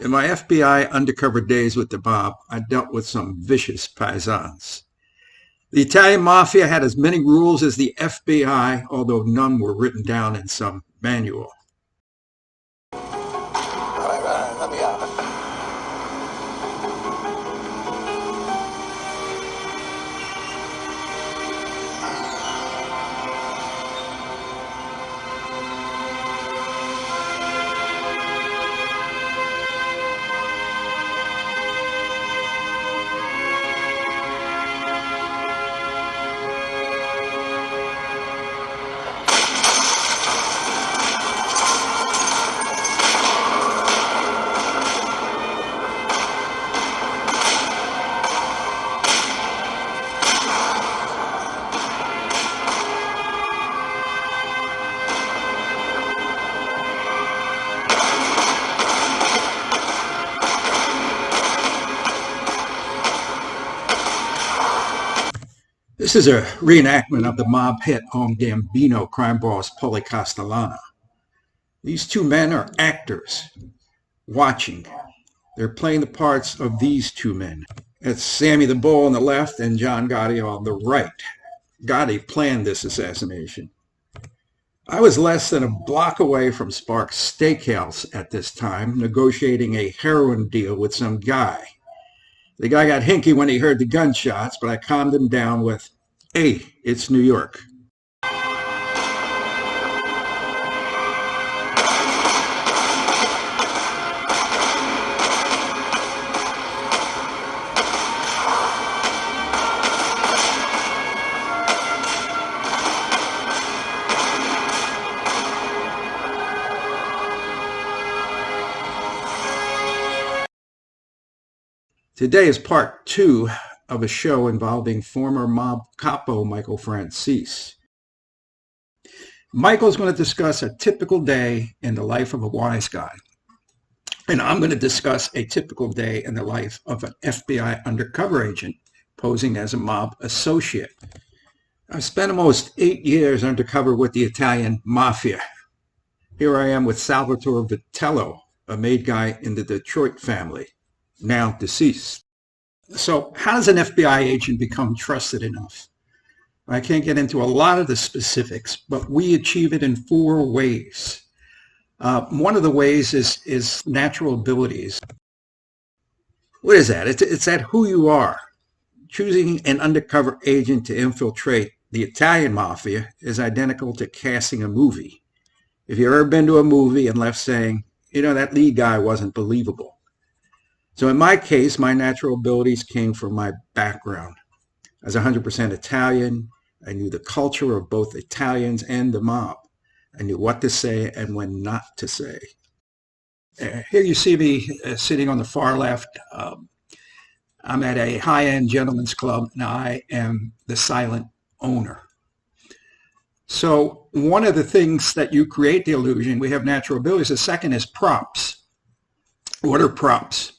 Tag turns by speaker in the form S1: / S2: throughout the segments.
S1: In my FBI undercover days with the mob, I dealt with some vicious paisans. The Italian mafia had as many rules as the FBI, although none were written down in some manual. This is a reenactment of the mob hit on Gambino crime boss Paulie Castellano. These two men are actors watching. They're playing the parts of these two men. It's Sammy the Bull on the left and John Gotti on the right. Gotti planned this assassination. I was less than a block away from Sparks Steakhouse at this time, negotiating a heroin deal with some guy. The guy got hinky when he heard the gunshots, but I calmed him down with, "Hey, it's New York." Today is part 2 of a show involving former mob capo Michael Franzese. Michael's going to discuss a typical day in the life of a wise guy. And I'm going to discuss a typical day in the life of an FBI undercover agent posing as a mob associate. I've spent almost 8 years undercover with the Italian mafia. Here I am with Salvatore Vitello, a made guy in the Detroit family, now deceased. So how does an FBI agent become trusted enough? I can't get into a lot of the specifics, but we achieve it in 4 ways. One of the ways is natural abilities. What is that? It's that who you are. Choosing an undercover agent to infiltrate the Italian mafia is identical to casting a movie. If you've ever been to a movie and left saying, that lead guy wasn't believable. So in my case, my natural abilities came from my background. As 100% Italian, I knew the culture of both Italians and the mob. I knew what to say and when not to say. Here you see me sitting on the far left. I'm at a high-end gentleman's club, and I am the silent owner. So one of the things that you create the illusion, we have natural abilities. The second is props. What are props?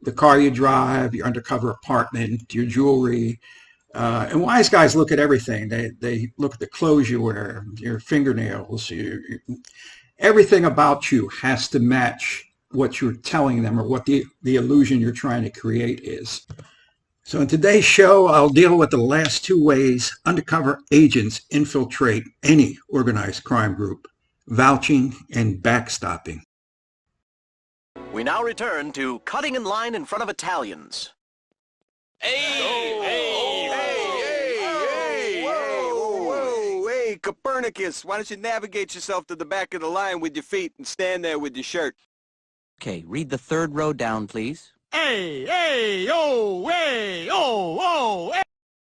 S1: The car you drive, your undercover apartment, your jewelry. And wise guys look at everything. They look at the clothes you wear, your fingernails. Everything about you has to match what you're telling them or what the illusion you're trying to create is. So in today's show, I'll deal with the last 2 ways undercover agents infiltrate any organized crime group: vouching and backstopping.
S2: We now return to cutting in line in front of Italians.
S3: Hey, Copernicus, why don't you navigate yourself to the back of the line with your feet and stand there with your shirt?
S4: Okay, read the 3rd row down, please.
S5: An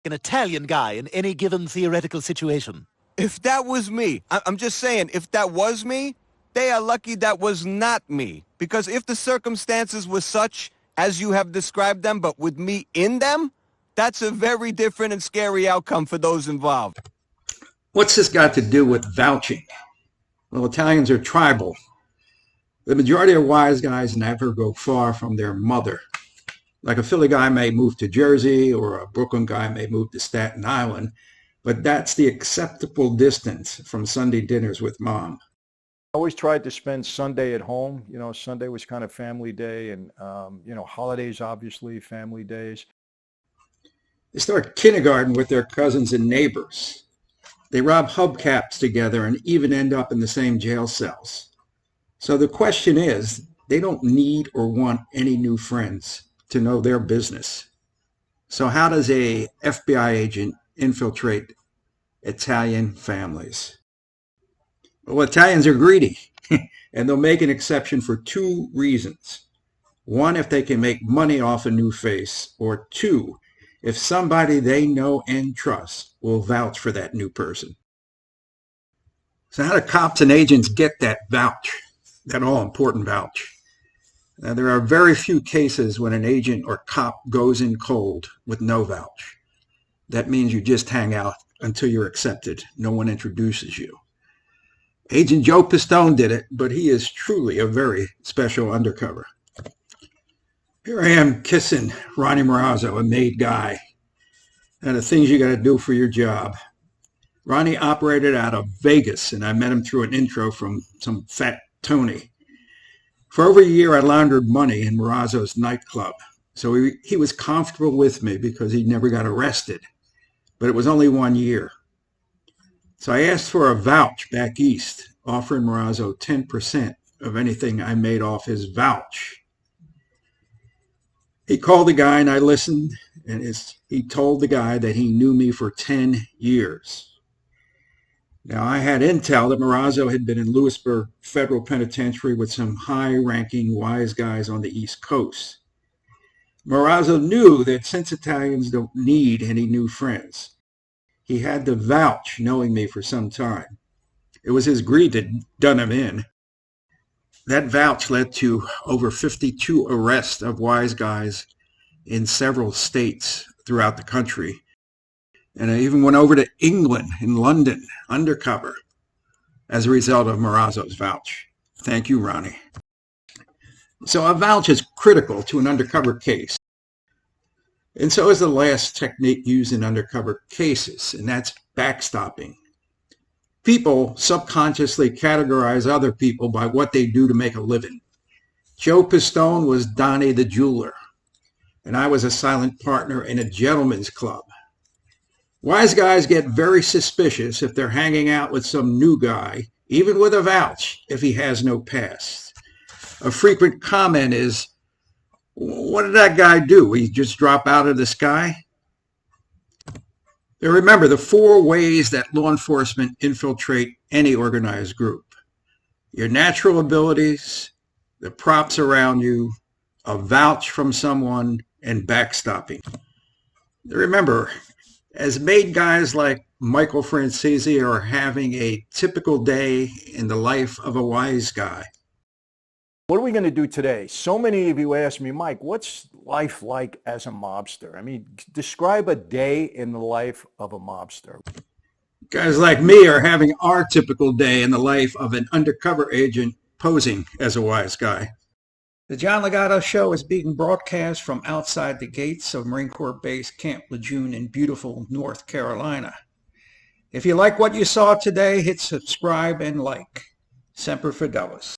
S5: Italian guy in any given theoretical situation.
S3: If that was me, I'm just saying, if that was me, they are lucky that was not me. Because if the circumstances were such as you have described them, but with me in them, that's a very different and scary outcome for those involved.
S1: What's this got to do with vouching? Well, Italians are tribal. The majority of wise guys never go far from their mother. Like a Philly guy may move to Jersey, or a Brooklyn guy may move to Staten Island, but that's the acceptable distance from Sunday dinners with mom.
S6: I always tried to spend Sunday at home. You know, Sunday was kind of family day, and you know, holidays obviously family days.
S1: They start kindergarten with their cousins and neighbors. They rob hubcaps together and even end up in the same jail cells. So the question is, they don't need or want any new friends to know their business. So how does a FBI agent infiltrate Italian families? Well, Italians are greedy, and they'll make an exception for two reasons. One, if they can make money off a new face, or two, if somebody they know and trust will vouch for that new person. So how do cops and agents get that vouch, that all-important vouch? Now, there are very few cases when an agent or cop goes in cold with no vouch. That means you just hang out until you're accepted. No one introduces you. Agent Joe Pistone did it, but he is truly a very special undercover. Here I am kissing Ronnie Marazzo, a made guy, and the things you got to do for your job. Ronnie operated out of Vegas, and I met him through an intro from some fat Tony. For over a year, I laundered money in Marazzo's nightclub, so he was comfortable with me because he never got arrested, but it was only 1 year. So I asked for a vouch back east, offering Marazzo 10% of anything I made off his vouch. He called the guy and I listened, and he told the guy that he knew me for 10 years. Now, I had intel that Marazzo had been in Lewisburg Federal Penitentiary with some high-ranking wise guys on the East Coast. Marazzo knew that since Italians don't need any new friends, he had to vouch, knowing me for some time. It was his greed that done him in. That vouch led to over 52 arrests of wise guys in several states throughout the country. And I even went over to England, in London, undercover, as a result of Marazzo's vouch. Thank you, Ronnie. So a vouch is critical to an undercover case. And so is the last technique used in undercover cases, and that's backstopping. People subconsciously categorize other people by what they do to make a living. Joe Pistone was Donnie the jeweler, and I was a silent partner in a gentleman's club. Wise guys get very suspicious if they're hanging out with some new guy, even with a vouch, if he has no past. A frequent comment is, "What did that guy do? He just drop out of the sky?" Now remember the 4 ways that law enforcement infiltrate any organized group: your natural abilities, the props around you, a vouch from someone, and backstopping. Now remember, as made guys like Michael Franzese are having a typical day in the life of a wise guy.
S6: What are we going to do today? So many of you ask me, Mike, what's life like as a mobster? I mean, describe a day in the life of a mobster.
S1: Guys like me are having our typical day in the life of an undercover agent posing as a wise guy. The John Ligato Show is being broadcast from outside the gates of Marine Corps Base Camp Lejeune in beautiful North Carolina. If you like what you saw today, hit subscribe and like. Semper Fidelis.